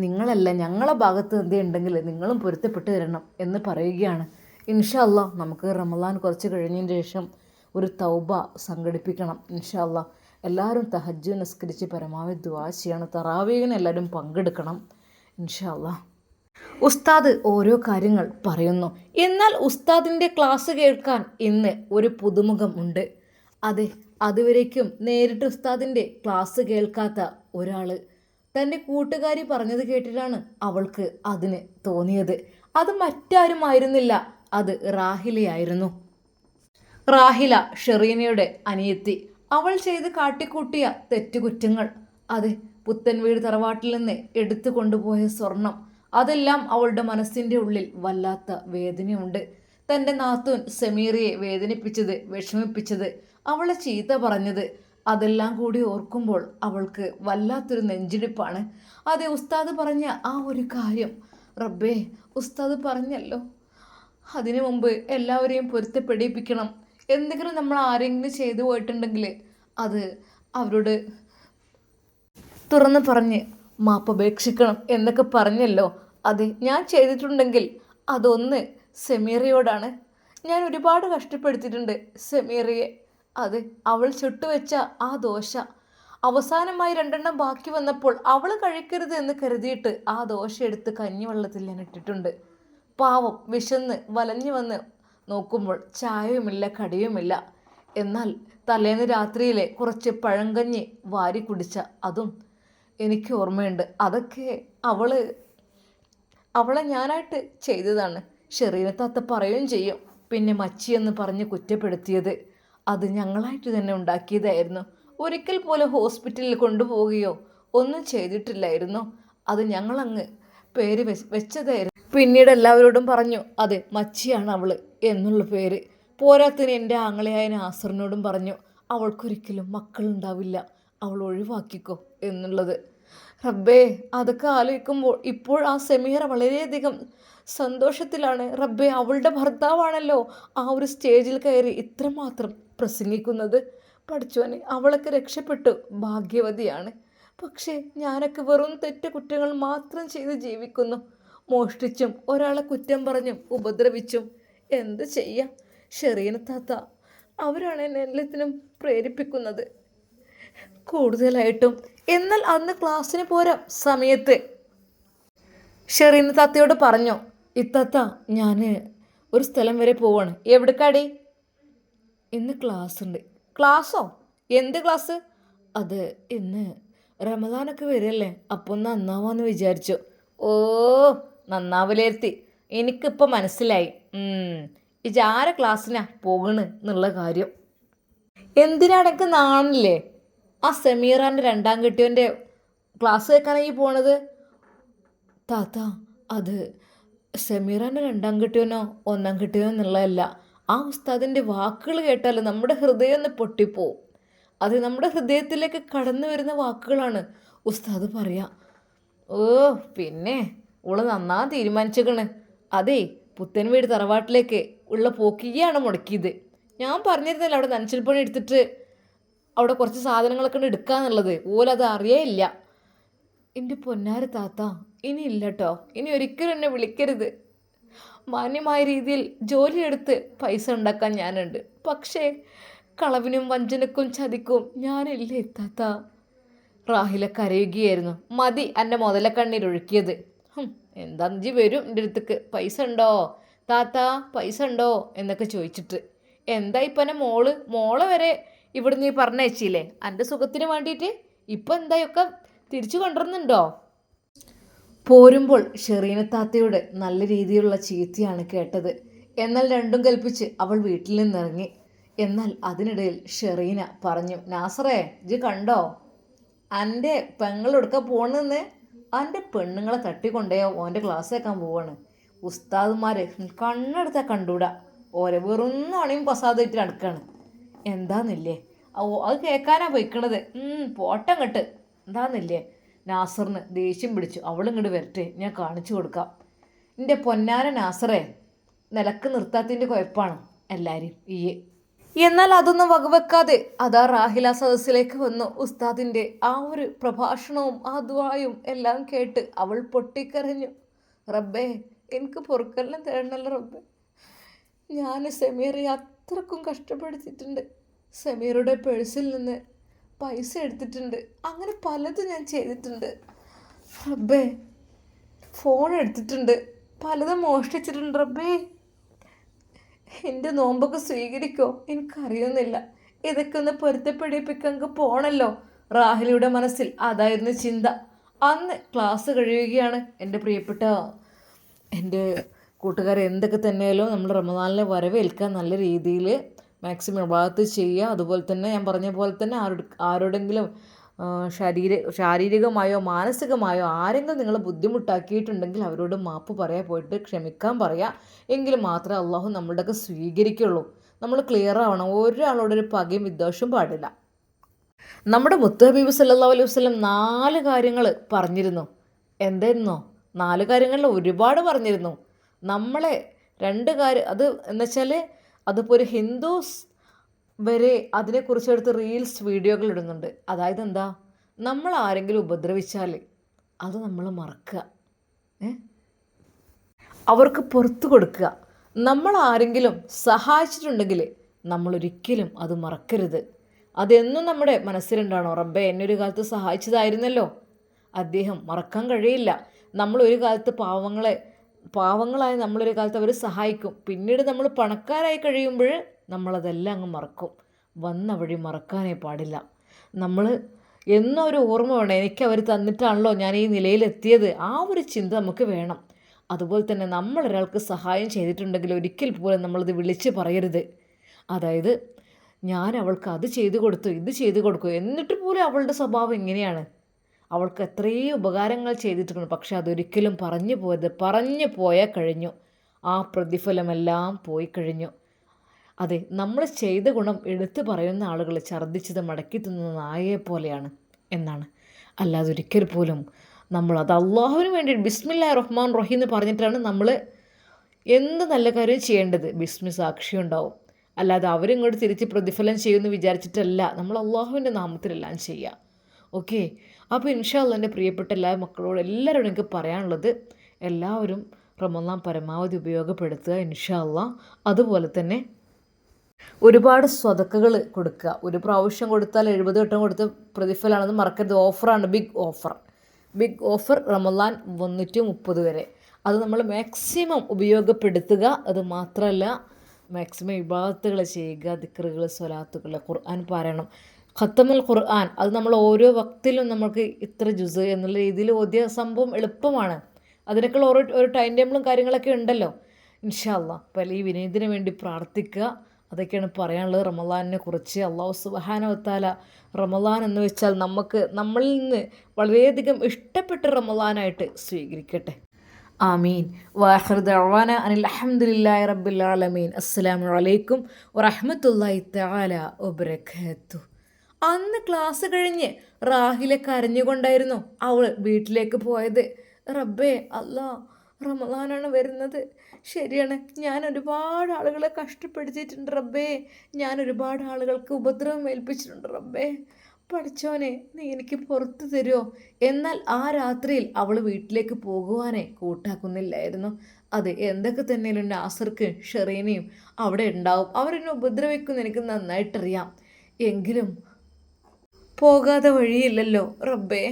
നിങ്ങളല്ല, ഞങ്ങളെ ഭാഗത്ത് എന്തുണ്ടെങ്കിൽ നിങ്ങളും പൊരുത്തപ്പെട്ട് തരണം എന്ന് പറയുകയാണ്. ഇൻഷാ അല്ലാഹ് നമുക്ക് റമളാൻ കുറച്ച് കഴിഞ്ഞതിന് ശേഷം ഒരു തൗബ സംഘടിപ്പിക്കണം. ഇൻഷാ അല്ലാഹ് എല്ലാവരും തഹജ്ജുദ് നിസ്കരിച്ച് പരമാവധി ദുആ ചെയ്യണം. തറാവീഹിന് എല്ലാവരും പങ്കെടുക്കണം ഇൻഷാ അല്ലാഹ്. ഉസ്താദ് ഓരോ കാര്യങ്ങൾ പറയുന്നു. എന്നാൽ ഉസ്താദിൻ്റെ ക്ലാസ് കേൾക്കാൻ ഇന്ന് ഒരു പുതുമുഖം ഉണ്ട്. അതെ, അതുവരേക്കും നേരിട്ട് ഉസ്താദിൻ്റെ ക്ലാസ് കേൾക്കാത്ത ഒരാൾ തൻ്റെ കൂട്ടുകാരി പറഞ്ഞത് കേട്ടിട്ടാണ് അവൾക്ക് അതിന് തോന്നിയത്. അത് മറ്റാരുമായിരുന്നില്ല, അത് റാഹിലയായിരുന്നു. റാഹില ഷെറീനയുടെ അനിയത്തി. അവൾ ചെയ്ത് കാട്ടിക്കൂട്ടിയ തെറ്റുകുറ്റങ്ങൾ, അതെ, പുത്തൻ വീട് തറവാട്ടിൽ നിന്ന് എടുത്തു കൊണ്ടുപോയ സ്വർണം, അതെല്ലാം അവളുടെ മനസ്സിൻ്റെ ഉള്ളിൽ വല്ലാത്ത വേദനയുണ്ട്. തൻ്റെ നാത്തൂൻ സമീറയെ വേദനിപ്പിച്ചത്, വിഷമിപ്പിച്ചത്, അവളെ ചീത്ത പറഞ്ഞത്, അതെല്ലാം കൂടി ഓർക്കുമ്പോൾ അവൾക്ക് വല്ലാത്തൊരു നെഞ്ചിടിപ്പാണ്. അതെ, ഉസ്താദ് പറഞ്ഞ ആ ഒരു കാര്യം റബ്ബേ, ഉസ്താദ് പറഞ്ഞല്ലോ, അതിനു മുമ്പ് എല്ലാവരെയും പൊരുത്തപ്പെടിപ്പിക്കണം. എന്തെങ്കിലും നമ്മൾ ആരെങ്കിലും ചെയ്തു പോയിട്ടുണ്ടെങ്കിൽ അത് അവരോട് തുറന്ന് പറഞ്ഞ് മാപ്പപേക്ഷിക്കണം എന്നൊക്കെ പറഞ്ഞല്ലോ. അത് ഞാൻ ചെയ്തിട്ടുണ്ടെങ്കിൽ അതൊന്ന് സെമീറയോടാണ്. ഞാൻ ഒരുപാട് കഷ്ടപ്പെടുത്തിയിട്ടുണ്ട് സെമീറയെ. അത് അവൾ ചുട്ടുവെച്ച ആ ദോശ അവസാനമായി 2 ബാക്കി വന്നപ്പോൾ അവൾ കഴിക്കരുത് എന്ന് കരുതിയിട്ട് ആ ദോശ എടുത്ത് കഞ്ഞിവെള്ളത്തിൽ ഞാൻ ഇട്ടിട്ടുണ്ട്. പാവം വിശന്ന് വലഞ്ഞു വന്ന് നോക്കുമ്പോൾ ചായയുമില്ല കടിയുമില്ല. എന്നാൽ തലേന്ന് രാത്രിയിലെ കുറച്ച് പഴങ്കഞ്ഞി വാരി കുടിച്ച അതും എനിക്ക് ഓർമ്മയുണ്ട്. അതൊക്കെ അവളെ ഞാനായിട്ട് ചെയ്തതാണ്. ഷെറീന താത്ത പറയുകയും ചെയ്യും. പിന്നെ മച്ചിയെന്ന് പറഞ്ഞ് കുറ്റപ്പെടുത്തിയത് അത് ഞങ്ങളായിട്ട് തന്നെ ഉണ്ടാക്കിയതായിരുന്നു. ഒരിക്കൽ പോലും ഹോസ്പിറ്റലിൽ കൊണ്ടുപോവുകയോ ഒന്നും ചെയ്തിട്ടില്ലായിരുന്നു. അത് ഞങ്ങളങ്ങ് പേര് വെച്ചതായിരുന്നു. പിന്നീട് എല്ലാവരോടും പറഞ്ഞു അത് മച്ചിയാണ് അവള് എന്നുള്ള പേര്. പോരാത്തിന് എൻ്റെ ആങ്ങളയായ നാസറിനോടും പറഞ്ഞു അവൾക്കൊരിക്കലും മക്കളുണ്ടാവില്ല, അവൾ ഒഴിവാക്കിക്കോ എന്നുള്ളത്. റബ്ബേ, അതൊക്കെ ആലോചിക്കുമ്പോൾ ഇപ്പോൾ ആ സെമീറ വളരെയധികം സന്തോഷത്തിലാണ്. റബ്ബേ, അവളുടെ ഭർത്താവാണല്ലോ ആ ഒരു സ്റ്റേജിൽ കയറി ഇത്രമാത്രം പ്രസംഗിക്കുന്നത്. പഠിച്ചോനെ, അവളൊക്കെ രക്ഷപ്പെട്ടു, ഭാഗ്യവതിയാണ്. പക്ഷേ ഞാനൊക്കെ വെറും കുറ്റങ്ങൾ മാത്രം ചെയ്ത് ജീവിക്കുന്നു. മോഷ്ടിച്ചും ഒരാളെ കുറ്റം പറഞ്ഞും ഉപദ്രവിച്ചും എന്ത് ചെയ്യാം. ഷെറീന താത്ത അവരാണ് എന്നെ എല്ലാത്തിനും പ്രേരിപ്പിക്കുന്നത് കൂടുതലായിട്ടും. എന്നാൽ അന്ന് ക്ലാസ്സിന് പോരാ സമയത്ത് ഷെറീന താത്തയോട് പറഞ്ഞു, ഇത്താത്ത ഞാൻ ഒരു സ്ഥലം വരെ പോവാണ്. എവിടേക്കാടി? ഇന്ന് ക്ലാസ് ഉണ്ട്. ക്ലാസ്സോ? എന്ത് ക്ലാസ്? അത് ഇന്ന് റമദാനൊക്കെ വരികയല്ലേ, അപ്പോൾ നന്നാവാന്ന് വിചാരിച്ചു. ഓ, നന്നാവിലേർത്തി, എനിക്കിപ്പോൾ മനസ്സിലായി. ഇജാര ക്ലാസ്സിനാ പോകണ് എന്നുള്ള കാര്യം. എന്തിനാടൊക്കെ നാണില്ലേ? ആ സെമീറാൻ്റെ 2ാം കെട്ടിയവൻ്റെ ക്ലാസ് കേൾക്കാനായി പോണത്. താത്ത, അത് സെമീറാൻ്റെ 2ാം കെട്ടിയവനോ 1ാം കെട്ടിയവനോ എന്നുള്ളതല്ല. ആ ഉസ്താദിൻ്റെ വാക്കുകൾ കേട്ടാൽ നമ്മുടെ ഹൃദയം ഒന്ന് പൊട്ടിപ്പോവും. അത് നമ്മുടെ ഹൃദയത്തിലേക്ക് കടന്നു വരുന്ന വാക്കുകളാണ് ഉസ്താദ് പറയാ. ഓ, പിന്നെ ഓള് നന്നാ തീരുമാനിച്ചേക്കണ്. അതേ, പുത്തൻ വീട് തറവാട്ടിലേക്ക് ഉള്ള പോക്കിയാണ് മുടക്കിയത്. ഞാൻ പറഞ്ഞിരുന്നല്ലോ അവിടെ നനച്ചിൽ പണി എടുത്തിട്ട് അവിടെ കുറച്ച് സാധനങ്ങളൊക്കെ എടുക്കാന്നുള്ളത്. ഓലത് അറിയേയില്ല. എൻ്റെ പൊന്നാര താത്ത, ഇനി ഇല്ല കേട്ടോ, ഇനി ഒരിക്കലും എന്നെ വിളിക്കരുത്. മാന്യമായ രീതിയിൽ ജോലിയെടുത്ത് പൈസ ഉണ്ടാക്കാൻ ഞാനുണ്ട്. പക്ഷേ കളവിനും വഞ്ചനക്കും ചതിക്കും ഞാനില്ലേ താത്ത. റാഹില കരയുകയായിരുന്നു. മതി എൻ്റെ മുതലക്കണ്ണീരൊഴുക്കിയത്. എന്താ വരും എൻ്റെ അടുത്തേക്ക്, പൈസ ഉണ്ടോ താത്ത, പൈസ ഉണ്ടോ എന്നൊക്കെ ചോദിച്ചിട്ട്. എന്താ ഇപ്പം എൻ്റെ മോളെ വരെ ഇവിടെ നീ പറഞ്ഞയച്ചില്ലേ എൻ്റെ സുഖത്തിന് വേണ്ടിയിട്ട്? ഇപ്പം എന്തായൊക്കെ തിരിച്ചു കൊണ്ടുവരുന്നുണ്ടോ? പോരുമ്പോൾ ഷെറീന താത്തയോട് നല്ല രീതിയിലുള്ള ചീത്തയാണ് കേട്ടത്. എന്നാൽ രണ്ടും കൽപ്പിച്ച് അവൾ വീട്ടിൽ നിന്നിറങ്ങി. എന്നാൽ അതിനിടയിൽ ഷെറീന പറഞ്ഞു, നാസറേ, ഇജ് കണ്ടോ എൻ്റെ പെങ്ങളെടുക്കാൻ പോകണമെന്ന്? എൻ്റെ പെണ്ണുങ്ങളെ തട്ടിക്കൊണ്ടേയോ ഓൻ്റെ ക്ലാസ് കേൾക്കാൻ പോവാണ്. ഉസ്താദുമാർ കണ്ണെടുത്താൽ കണ്ടൂടാ, ഓരോ വെറുന്നാണെയും പസാദിട്ട് നടക്കാണ്. എന്താന്നില്ലേ അത് കേൾക്കാനാ പോയിക്കണത്. പോട്ടം കെട്ട് എന്താന്നില്ലേ. നാസറിന് ദേഷ്യം പിടിച്ചു. അവളിങ്ങോട്ട് വരട്ടെ, ഞാൻ കാണിച്ചു കൊടുക്കാം. എൻ്റെ പൊന്നാര നാസറേ, നിലക്ക് നിർത്താത്തതിൻ്റെ കുഴപ്പമാണ് എല്ലാവരും എന്നാൽ അതൊന്നും വകവെക്കാതെ അതാ റാഹില സദസ്സിലേക്ക് വന്നു. ഉസ്താദിൻ്റെ ആ ഒരു പ്രഭാഷണവും ആ ദുആയും എല്ലാം കേട്ട് അവൾ പൊട്ടിക്കരഞ്ഞു. റബ്ബേ, എനിക്ക് പൊറുക്കെല്ലാം തരണല്ലോ റബ്ബേ. ഞാൻ സെമീറയെ അത്രക്കും കഷ്ടപ്പെടുത്തിയിട്ടുണ്ട്. സെമീറയുടെ പേഴ്സിൽ നിന്ന് പൈസ എടുത്തിട്ടുണ്ട്. അങ്ങനെ പലതും ഞാൻ ചെയ്തിട്ടുണ്ട് റബ്ബേ. ഫോൺ എടുത്തിട്ടുണ്ട്, പലതും മോഷ്ടിച്ചിട്ടുണ്ട് റബ്ബേ. എൻ്റെ നോമ്പൊക്കെ സ്വീകരിക്കോ എനിക്കറിയുന്നില്ല. ഇതൊക്കെ ഒന്ന് പൊരുത്തപ്പെടിപ്പിക്കാൻ പോണല്ലോ. റാഹിലയുടെ മനസ്സിൽ അതായിരുന്നു ചിന്ത. അന്ന് ക്ലാസ് കഴിയുകയാണ്. എൻ്റെ പ്രിയപ്പെട്ട എൻ്റെ കൂട്ടുകാരെ, എന്തൊക്കെ തന്നെയാലും നമ്മൾ റമദാനിലെ വരവേൽക്കാൻ നല്ല രീതിയിൽ മാക്സിമം ഇബാദത്ത് ചെയ്യുക. അതുപോലെ തന്നെ ഞാൻ പറഞ്ഞ പോലെ തന്നെ ആരോടെങ്കിലും ശാരീരികമായോ മാനസികമായോ ആരെങ്കിലും നിങ്ങൾ ബുദ്ധിമുട്ടാക്കിയിട്ടുണ്ടെങ്കിൽ അവരോട് മാപ്പ് പറയാൻ പോയിട്ട് ക്ഷമിക്കാൻ പറയുക. എങ്കിൽ മാത്രമേ അള്ളാഹു നമ്മുടെയൊക്കെ സ്വീകരിക്കുള്ളൂ. നമ്മൾ ക്ലിയർ ആവണം. ഒരാളോടൊരു പകയും വിദ്വേഷവും പാടില്ല. നമ്മുടെ മുത്ത് ഹബീബ് സല്ലല്ലാഹു അലൈഹി വസല്ലം 4 കാര്യങ്ങൾ പറഞ്ഞിരുന്നു. എന്തായിരുന്നോ? 4 കാര്യങ്ങളിൽ ഒരുപാട് പറഞ്ഞിരുന്നു. നമ്മളെ 2 കാര്യം അത് എന്നുവെച്ചാൽ അതിപ്പോൾ ഒരു ഹിന്ദുസ് വരെ അതിനെക്കുറിച്ചെടുത്ത് റീൽസ് വീഡിയോകൾ ഇടുന്നുണ്ട്. അതായത് എന്താ, നമ്മൾ ആരെങ്കിലും ഉപദ്രവിച്ചാൽ അത് നമ്മൾ മറക്കുക, അവർക്ക് പുറത്തു കൊടുക്കുക. നമ്മൾ ആരെങ്കിലും സഹായിച്ചിട്ടുണ്ടെങ്കിൽ നമ്മളൊരിക്കലും അത് മറക്കരുത്. അതെന്നും നമ്മുടെ മനസ്സിലുണ്ടാണോ, റബ്ബേ എന്നൊരു കാലത്ത് സഹായിച്ചതായിരുന്നല്ലോ, അദ്ദേഹം മറക്കാൻ കഴിയില്ല. നമ്മളൊരു കാലത്ത് പാവങ്ങളായി നമ്മളൊരു കാലത്ത് അവർ സഹായിക്കും. പിന്നീട് നമ്മൾ പണക്കാരായി കഴിയുമ്പോൾ നമ്മളതെല്ലാം അങ്ങ് മറക്കും. വന്ന വഴി മറക്കാനേ പാടില്ല. നമ്മൾ എന്നും ഒരു ഓർമ്മ വേണം, എനിക്ക് അവർ തന്നിട്ടാണല്ലോ ഞാൻ ഈ നിലയിലെത്തിയത്. ആ ഒരു ചിന്ത നമുക്ക് വേണം. അതുപോലെ തന്നെ നമ്മളൊരാൾക്ക് സഹായം ചെയ്തിട്ടുണ്ടെങ്കിൽ ഒരിക്കൽ പോലും നമ്മളത് വിളിച്ച് പറയരുത്. അതായത് ഞാൻ അവൾക്ക് അത് ചെയ്തു കൊടുത്തു, ഇത് ചെയ്തു കൊടുക്കും, എന്നിട്ട് പോലും അവളുടെ സ്വഭാവം ഇങ്ങനെയാണ്. അവൾക്ക് എത്രയോ ഉപകാരങ്ങൾ ചെയ്തിട്ടുണ്ട്, പക്ഷെ അതൊരിക്കലും പറഞ്ഞു പോയത്. പറഞ്ഞു പോയാൽ കഴിഞ്ഞു, ആ പ്രതിഫലമെല്ലാം പോയി കഴിഞ്ഞു. അതെ, നമ്മൾ ചെയ്ത ഗുണം എടുത്തു പറയുന്ന ആളുകൾ ഛർദ്ദിച്ചത് മടക്കി തിന്നുന്ന നായയെ പോലെയാണ് എന്നാണ്. അല്ലാതെ ഒരിക്കൽ പോലും അത് അള്ളാഹുവിന് വേണ്ടി ബിസ്മില്ലാഹിർ റഹ്മാൻ റഹീം എന്ന് പറഞ്ഞിട്ടാണ് നമ്മൾ എന്ത് നല്ല കാര്യം ചെയ്യേണ്ടത്. ബിസ്മി സാക്ഷി ഉണ്ടാവും. അല്ലാതെ അവരിങ്ങോട്ട് തിരിച്ച് പ്രതിഫലം ചെയ്യുമെന്ന് വിചാരിച്ചിട്ടല്ല നമ്മൾ അള്ളാഹുവിൻ്റെ നാമത്തിലെല്ലാം ചെയ്യുക. ഓക്കെ, അപ്പോൾ ഇൻഷാ അല്ലാഹ് എൻ്റെ പ്രിയപ്പെട്ട എല്ലാ മക്കളോട് എല്ലാവരോടും എനിക്ക് പറയാനുള്ളത്, എല്ലാവരും റമളാൻ പരമാവധി ഉപയോഗപ്പെടുത്തുക ഇൻഷാ അല്ലാഹ്. അതുപോലെ തന്നെ ഒരുപാട് സ്വതക്കകൾ കൊടുക്കുക. ഒരു പ്രാവശ്യം കൊടുത്താൽ 70 വട്ടം കൊടുത്ത് പ്രതിഫലമാണെന്ന് മറക്കരുത്. ഓഫറാണ്, ബിഗ് ഓഫർ റമളാൻ 330 വരെ. അത് നമ്മൾ മാക്സിമം ഉപയോഗപ്പെടുത്തുക. അത് മാത്രമല്ല മാക്സിമം ഇബാദത്തുകൾ ചെയ്യുക, ദിക്റുകൾ, സ്വലാത്തുകൾ, ഖുർആൻ പാരായണം, ഖത്തമുൽ ഖുർആൻ. അത് നമ്മൾ ഓരോ വക്തിലും നമുക്ക് ഇത്ര ജുസ് എന്നുള്ള രീതിയിൽ ഓതിയ സംഭവം എളുപ്പമാണ്. അതിനൊക്കെയുള്ള ഒരു ടൈം ടേബിളും കാര്യങ്ങളൊക്കെ ഉണ്ടല്ലോ ഇൻഷാ അല്ലാഹ്. അപ്പോൾ ഈ വിനയത്തിന് വേണ്ടി പ്രാർത്ഥിക്കുക. അതൊക്കെയാണ് പറയാനുള്ളത് റമളാനിനെ കുറിച്ച്. അല്ലാഹു സുബ്ഹാനഹു വ തആല റമളാൻ എന്ന് വെച്ചാൽ നമ്മളിൽ നിന്ന് വളരെയധികം ഇഷ്ടപ്പെട്ട റമളാനായിട്ട് സ്വീകരിക്കട്ടെ. ആമീൻ. വാഖിറു ദഅ്വാന അനിൽ ഹംദുലില്ലാഹി റബ്ബിൽ ആലമീൻ. അസ്സലാമു അലൈക്കും വറഹ്മത്തുള്ളാഹി തആല വബറകാതുഹു. അന്ന് ക്ലാസ് കഴിഞ്ഞ് റാഹില കരഞ്ഞുകൊണ്ടായിരുന്നു അവൾ വീട്ടിലേക്ക് പോയത്. റബ്ബേ അല്ലാ, റമളാനാണ് വരുന്നത്. ശരിയാണ്, ഞാൻ ഒരുപാട് ആളുകളെ കഷ്ടപ്പെടുത്തിയിട്ടുണ്ട് റബ്ബേ. ഞാൻ ഒരുപാട് ആളുകൾക്ക് ഉപദ്രവം ഏൽപ്പിച്ചിട്ടുണ്ട് റബ്ബേ. പഠിച്ചോനെ, നീ എനിക്ക് പുറത്തു തരുമോ? എന്നാൽ ആ രാത്രിയിൽ അവൾ വീട്ടിലേക്ക് പോകുവാനേ കൂട്ടാക്കുന്നില്ലായിരുന്നു. അത് എന്തൊക്കെ തന്നെയാലും നാസർക്ക് ഷെറീനയും അവിടെ ഉണ്ടാവും. അവരെന്നെ ഉപദ്രവിക്കുമെന്ന് എനിക്ക് നന്നായിട്ടറിയാം. എങ്കിലും പോകാതെ വഴിയില്ലല്ലോ റബ്ബേ.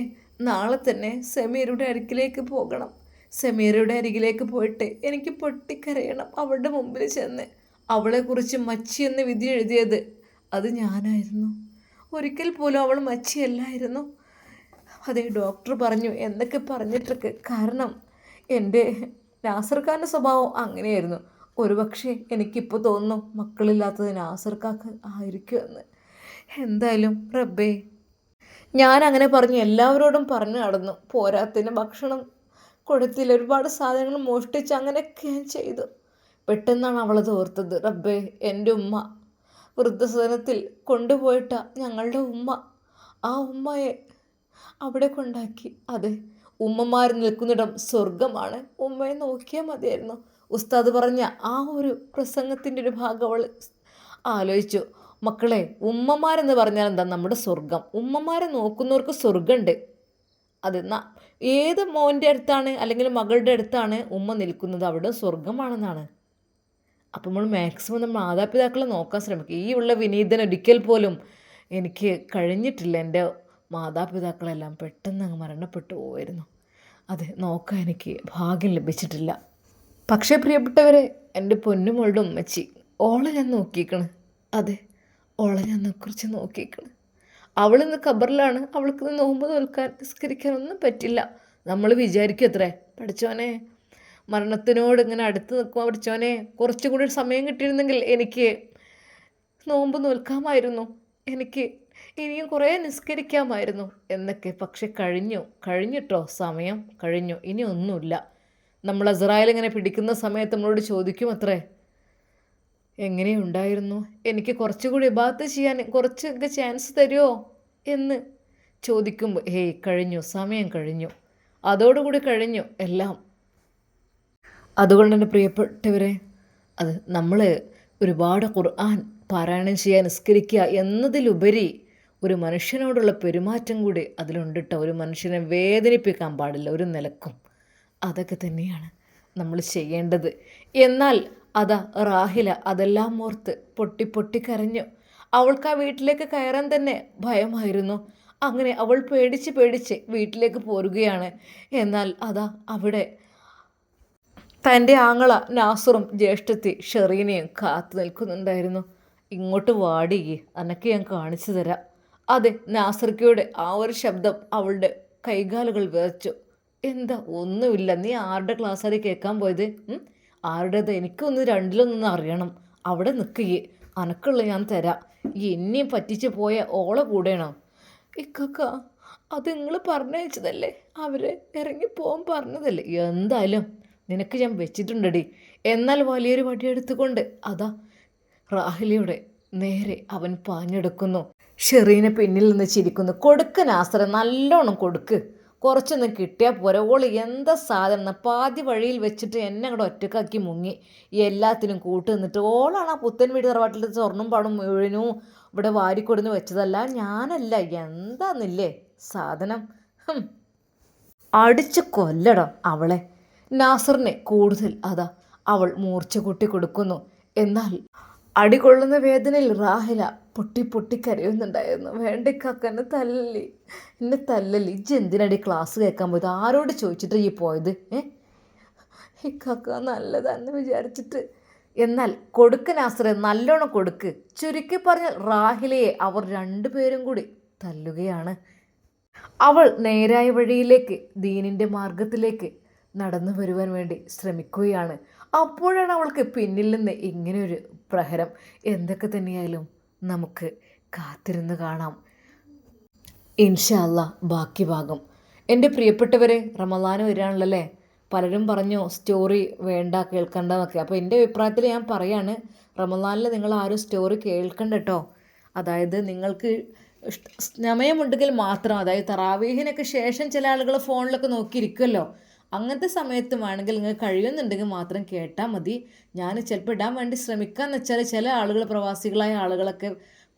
നാളെ തന്നെ സമീറയുടെ അരികിലേക്ക് പോകണം. സമീറയുടെ അരികിലേക്ക് പോയിട്ട് എനിക്ക് പൊട്ടിക്കരയണം. അവളുടെ മുമ്പിൽ ചെന്ന് അവളെക്കുറിച്ച് മച്ചി എന്ന് വിധി എഴുതിയത് അത് ഞാനായിരുന്നു. ഒരിക്കൽ പോലും അവൾ മച്ചിയല്ലായിരുന്നു. അതേ, ഡോക്ടർ പറഞ്ഞു എന്നൊക്കെ പറഞ്ഞിട്ടൊക്കെ. കാരണം എൻ്റെ നാസർ ഖാൻ്റെ സ്വഭാവം അങ്ങനെയായിരുന്നു. ഒരുപക്ഷെ എനിക്കിപ്പോൾ തോന്നുന്നു മക്കളില്ലാത്തത് നാസർ ഖാക്ക് ആയിരിക്കുമെന്ന്. എന്തായാലും റബ്ബേ, ഞാൻ അങ്ങനെ പറഞ്ഞു, എല്ലാവരോടും പറഞ്ഞു നടന്നു. പോരാത്തതിന് ഭക്ഷണം കൊടുത്തില്ല, ഒരുപാട് സാധനങ്ങൾ മോഷ്ടിച്ച് അങ്ങനെയൊക്കെ ഞാൻ ചെയ്തു. പെട്ടെന്നാണ് അവളത് ഓർത്തത്. റബ്ബേ, എൻ്റെ ഉമ്മ വൃദ്ധസദനത്തിൽ കൊണ്ടുപോയിട്ട ഞങ്ങളുടെ ഉമ്മ, ആ ഉമ്മയെ അവിടെ കൊണ്ടാക്കി. അതെ, ഉമ്മമാർ നിൽക്കുന്നിടം സ്വർഗമാണ്. ഉമ്മയെ നോക്കിയാൽ മതിയായിരുന്നു. ഉസ്താദ് പറഞ്ഞ ആ ഒരു പ്രസംഗത്തിൻ്റെ ഒരു ഭാഗം അവൾ ആലോചിച്ചു. മക്കളെ, ഉമ്മമാരെന്ന് പറഞ്ഞാൽ എന്താ? നമ്മുടെ സ്വർഗം. ഉമ്മമാരെ നോക്കുന്നവർക്ക് സ്വർഗമുണ്ട്. അതെന്നാ ഏത് മോൻ്റെ അടുത്താണ് അല്ലെങ്കിൽ മകളുടെ അടുത്താണ് ഉമ്മ നിൽക്കുന്നത്, അവിടെ സ്വർഗമാണെന്നാണ്. അപ്പം നമ്മൾ മാക്സിമം നമ്മൾ മാതാപിതാക്കളെ നോക്കാൻ ശ്രമിക്കുക. ഈ ഉള്ള വിനീതൻ ഒരിക്കൽ പോലും എനിക്ക് കഴിഞ്ഞിട്ടില്ല. എൻ്റെ മാതാപിതാക്കളെല്ലാം പെട്ടെന്ന് അങ്ങ് മരണപ്പെട്ടു പോയിരുന്നു. അതെ, നോക്കാൻ എനിക്ക് ഭാഗ്യം ലഭിച്ചിട്ടില്ല. പക്ഷേ പ്രിയപ്പെട്ടവരെ, എൻ്റെ പൊന്നുമോളുടെ ഉമ്മച്ചി, ഓളെ ഞാൻ നോക്കിയിരിക്കണം. അതെ, ഓളെ ഞാൻ കുറിച്ച് നോക്കിയിരിക്കണം. അവളിന്ന് ഖബറിലാണ്. അവൾക്ക് നോമ്പ് നോൽക്കാൻ നിസ്കരിക്കാനൊന്നും പറ്റില്ല. നമ്മൾ വിചാരിക്കും അത്രേ, പഠിച്ചോനെ മരണത്തിനോട് ഇങ്ങനെ അടുത്ത് നിൽക്കുമ്പോൾ, പഠിച്ചോനെ കുറച്ചും കൂടി സമയം കിട്ടിയിരുന്നെങ്കിൽ എനിക്ക് നോമ്പ് നോൽക്കാമായിരുന്നു, എനിക്ക് ഇനിയും കുറേ നിസ്കരിക്കാമായിരുന്നു എന്നൊക്കെ. പക്ഷെ കഴിഞ്ഞിട്ടോ, സമയം കഴിഞ്ഞു, ഇനി ഒന്നുമില്ല. നമ്മൾ അസ്രായേൽ ഇങ്ങനെ പിടിക്കുന്ന സമയത്ത് നമ്മളോട് ചോദിക്കും അത്രേ, എങ്ങനെയുണ്ടായിരുന്നു, എനിക്ക് കുറച്ചുകൂടി ഇബാദത്ത് ചെയ്യാൻ കുറച്ചൊക്കെ ചാൻസ് തരുമോ എന്ന് ചോദിക്കുമ്പോൾ, ഹേയ് കഴിഞ്ഞു, സമയം കഴിഞ്ഞു. അതോടുകൂടി കഴിഞ്ഞു എല്ലാം. അതുകൊണ്ട് തന്നെ പ്രിയപ്പെട്ടവരെ, അത് നമ്മൾ ഒരുപാട് ഖുർആൻ പാരായണം ചെയ്യാൻ നിസ്കരിക്കുക എന്നതിലുപരി ഒരു മനുഷ്യനോടുള്ള പെരുമാറ്റം കൂടി അതിലുണ്ട് കേട്ടോ. ഒരു മനുഷ്യനെ വേദനിപ്പിക്കാൻ പാടില്ല ഒരു നിലക്കും. അതൊക്കെ തന്നെയാണ് നമ്മൾ ചെയ്യേണ്ടത്. എന്നാൽ അതാ റാഹില അതെല്ലാം ഓർത്ത് പൊട്ടി പൊട്ടി കരഞ്ഞു. അവൾക്ക് ആ വീട്ടിലേക്ക് കയറാൻ തന്നെ ഭയമായിരുന്നു. അങ്ങനെ അവൾ പേടിച്ച് പേടിച്ച് വീട്ടിലേക്ക് പോരുകയാണ്. എന്നാൽ അതാ അവിടെ തൻ്റെ ആങ്ങള നാസറും ജ്യേഷ്ഠത്തി ഷെറീനയും കാത്തു നിൽക്കുന്നുണ്ടായിരുന്നു. ഇങ്ങോട്ട് വാടിയേ, അനക്ക് ഞാൻ കാണിച്ചു തരാം. അതെ, നാസർക്കയുടെ ആ ഒരു ശബ്ദം അവളുടെ കൈകാലുകൾ വിറച്ചു. എന്താ? ഒന്നുമില്ല. നീ ആരുടെ ക്ലാസ്സാണ് കേൾക്കാൻ പോയത്? ആരുടേത്? എനിക്കൊന്ന് രണ്ടിലൊന്നും അറിയണം. അവിടെ നിൽക്കുകയെ, അനക്കുള്ള ഞാൻ തരാം. എന്നെയും പറ്റിച്ച് പോയ ഓളെ കൂടെയാണോ? ഇക്കക്ക, അത് നിങ്ങൾ പറഞ്ഞയച്ചതല്ലേ, അവരെ ഇറങ്ങിപ്പോകാൻ പറഞ്ഞതല്ലേ. എന്തായാലും നിനക്ക് ഞാൻ വെച്ചിട്ടുണ്ടടി. എന്നാൽ വലിയൊരു വടിയെടുത്തുകൊണ്ട് അതാ റാഹിലയുടെ നേരെ അവൻ പാഞ്ഞെടുക്കുന്നു. ഷെറീനെ പിന്നിൽ നിന്ന് ചിരിക്കുന്നു. കൊടുക്ക് നാസറെ, നല്ലോണം കൊടുക്ക്. കുറച്ചൊന്നും കിട്ടിയാൽ പോരെ. ഓള് എന്താ സാധനം പാതി വഴിയിൽ വെച്ചിട്ട് എന്നെ അങ്ങോട്ട് ഒറ്റക്കാക്കി മുങ്ങി. എല്ലാത്തിനും കൂട്ട് നിന്നിട്ട് ഓളാണ് ആ പുത്തൻ വീട് തറവാട്ടിൽ സ്വർണ്ണം പണം മുഴുവനും ഇവിടെ വാരിക്കൊടുന്ന് വെച്ചതല്ല, ഞാനല്ല. എന്താന്നില്ലേ സാധനം? അടിച്ച് കൊല്ലണം അവളെ. നാസറിനെ കൂടുതൽ അതാ അവൾ മൂർച്ച കൂട്ടി കൊടുക്കുന്നു. എന്നാൽ അടികൊള്ളുന്ന വേദനയിൽ റാഹില പൊട്ടി പൊട്ടി കരയുന്നുണ്ടായിരുന്നു. വേണ്ടിക്കാക്ക, എന്നെ തല്ലല്ലേ, എന്നെ തല്ലല്ലേ. ഇജ്ജ് എന്തിനടി ക്ലാസ് കേൾക്കാൻ പോയത്? ആരോട് ചോദിച്ചിട്ട് ഈ പോയത്? ഈ കാക്ക നല്ലതാന്ന് വിചാരിച്ചിട്ട്. എന്നാൽ കൊടുക്ക് നാസറെ, നല്ലോണം കൊടുക്ക്. ചുരുക്കി പറഞ്ഞാൽ റാഹിലയെ അവർ രണ്ടുപേരും കൂടി തല്ലുകയാണ്. അവൾ നേരായ വഴിയിലേക്ക്, ദീനിൻ്റെ മാർഗത്തിലേക്ക് നടന്നു വരുവാൻ വേണ്ടി ശ്രമിക്കുകയാണ്. അപ്പോഴാണ് അവൾക്ക് പിന്നിൽ നിന്ന് ഇങ്ങനെയൊരു പ്രഹരം. എന്തൊക്കെ തന്നെയായാലും നമുക്ക് കാത്തിരുന്ന് കാണാം. ഇൻഷാ അല്ലാ ബാക്കി ഭാഗം. എൻ്റെ പ്രിയപ്പെട്ടവരെ, റമദാന് വരികയാണല്ലേ. പലരും പറഞ്ഞു സ്റ്റോറി വേണ്ട, കേൾക്കണ്ടെന്നൊക്കെ. അപ്പോൾ എൻ്റെ അഭിപ്രായത്തിൽ ഞാൻ പറയാണ്, റമദാനിൽ നിങ്ങൾ ആരും സ്റ്റോറി കേൾക്കണ്ട കേട്ടോ. അതായത് നിങ്ങൾക്ക് സമയമുണ്ടെങ്കിൽ മാത്രം, അതായത് തറാവീഹിനൊക്കെ ശേഷം ചില ആളുകൾ ഫോണിലൊക്കെ നോക്കിയിരിക്കുമല്ലോ, അങ്ങനത്തെ സമയത്ത് വേണമെങ്കിൽ നിങ്ങൾ കഴിയുന്നുണ്ടെങ്കിൽ മാത്രം കേട്ടാൽ മതി. ഞാൻ ചിലപ്പോൾ ഇടാൻ വേണ്ടി ശ്രമിക്കാമെന്ന് വെച്ചാൽ ചില ആളുകൾ, പ്രവാസികളായ ആളുകളൊക്കെ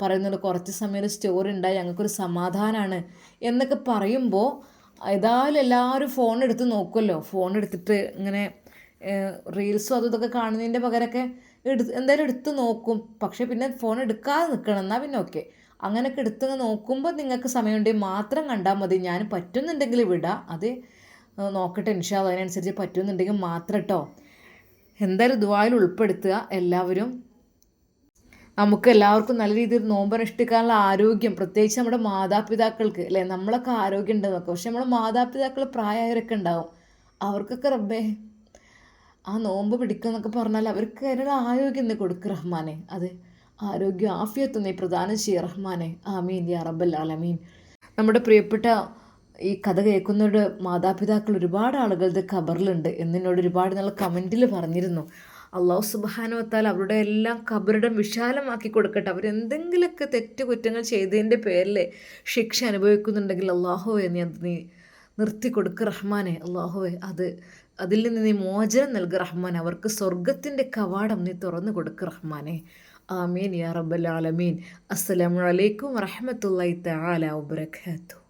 പറയുന്നുണ്ട് കുറച്ച് സമയം സ്റ്റോറി ഉണ്ടായി ഞങ്ങൾക്കൊരു സമാധാനമാണ് എന്നൊക്കെ പറയുമ്പോൾ, ഏതായാലും എല്ലാവരും ഫോൺ എടുത്ത് നോക്കുമല്ലോ. ഫോൺ എടുത്തിട്ട് ഇങ്ങനെ റീൽസും അതും ഇതൊക്കെ കാണുന്നതിൻ്റെ പകരമൊക്കെ എന്തായാലും എടുത്ത് നോക്കും. പക്ഷേ പിന്നെ ഫോൺ എടുക്കാതെ നിൽക്കണം, എന്നാൽ പിന്നെ ഓക്കെ. അങ്ങനെയൊക്കെ എടുത്ത് നോക്കുമ്പോൾ നിങ്ങൾക്ക് സമയമുണ്ടെങ്കിൽ മാത്രം കണ്ടാൽ മതി. ഞാൻ പറ്റുന്നുണ്ടെങ്കിൽ വിടാം, അത് നോക്കട്ടെ ഇൻഷാ അല്ലാഹ്. അതിനനുസരിച്ച് പറ്റുന്നുണ്ടെങ്കിൽ മാത്രം കേട്ടോ. എന്തായാലും ദുആയിൽ ഉൾപ്പെടുത്തുക എല്ലാവരും. നമുക്ക് എല്ലാവർക്കും നല്ല രീതിയിൽ നോമ്പനുഷ്ഠിക്കാനുള്ള ആരോഗ്യം, പ്രത്യേകിച്ച് നമ്മുടെ മാതാപിതാക്കൾക്ക് അല്ലേ. നമ്മളൊക്കെ ആരോഗ്യം ഉണ്ട് നോക്കാം, പക്ഷെ നമ്മുടെ മാതാപിതാക്കൾ പ്രായമായവരൊക്കെ ഉണ്ടാവും. അവർക്കൊക്കെ റബ്ബേ ആ നോമ്പ് പിടിക്കുക എന്നൊക്കെ പറഞ്ഞാൽ അവർക്ക് അതിനുള്ള ആരോഗ്യം നീ കൊടുക്കുക റഹ്മാനെ. അത് ആരോഗ്യം ആഫിയത്ത് നീ പ്രദാനം ചെയ്യുക റഹ്മാനെ. ആമീൻ യാ റബ്ബൽ ആലമീൻ. നമ്മുടെ പ്രിയപ്പെട്ട ഈ കഥ കേൾക്കുന്നവരുടെ മാതാപിതാക്കൾ ഒരുപാട് ആളുകളുടെ ഖബറിലുണ്ട് എന്നോട് ഒരുപാട് നാൾ കമൻറ്റിൽ പറഞ്ഞിരുന്നു. അള്ളാഹു സുബ്ഹാനഹു വ തആല അവരുടെ എല്ലാം ഖബറിടം വിശാലമാക്കി കൊടുക്കട്ടെ. അവരെന്തെങ്കിലുമൊക്കെ കുറ്റങ്ങൾ ചെയ്തതിൻ്റെ പേരിൽ ശിക്ഷ അനുഭവിക്കുന്നുണ്ടെങ്കിൽ അള്ളാഹുവെ നീ നിർത്തി കൊടുക്കുക റഹ്മാനെ. അള്ളാഹുവെ അതിൽ നിന്ന് നീ മോചനം നൽകുക റഹ്മാൻ. അവർക്ക് സ്വർഗത്തിൻ്റെ കവാടം നീ തുറന്നു കൊടുക്കുക റഹ്മാനെ. ആമീൻ യാ റബ്ബൽ ആലമീൻ. അസ്സലാമു അലൈക്കും വറഹ്മത്തുള്ളാഹി തആല വബറകാതുഹു.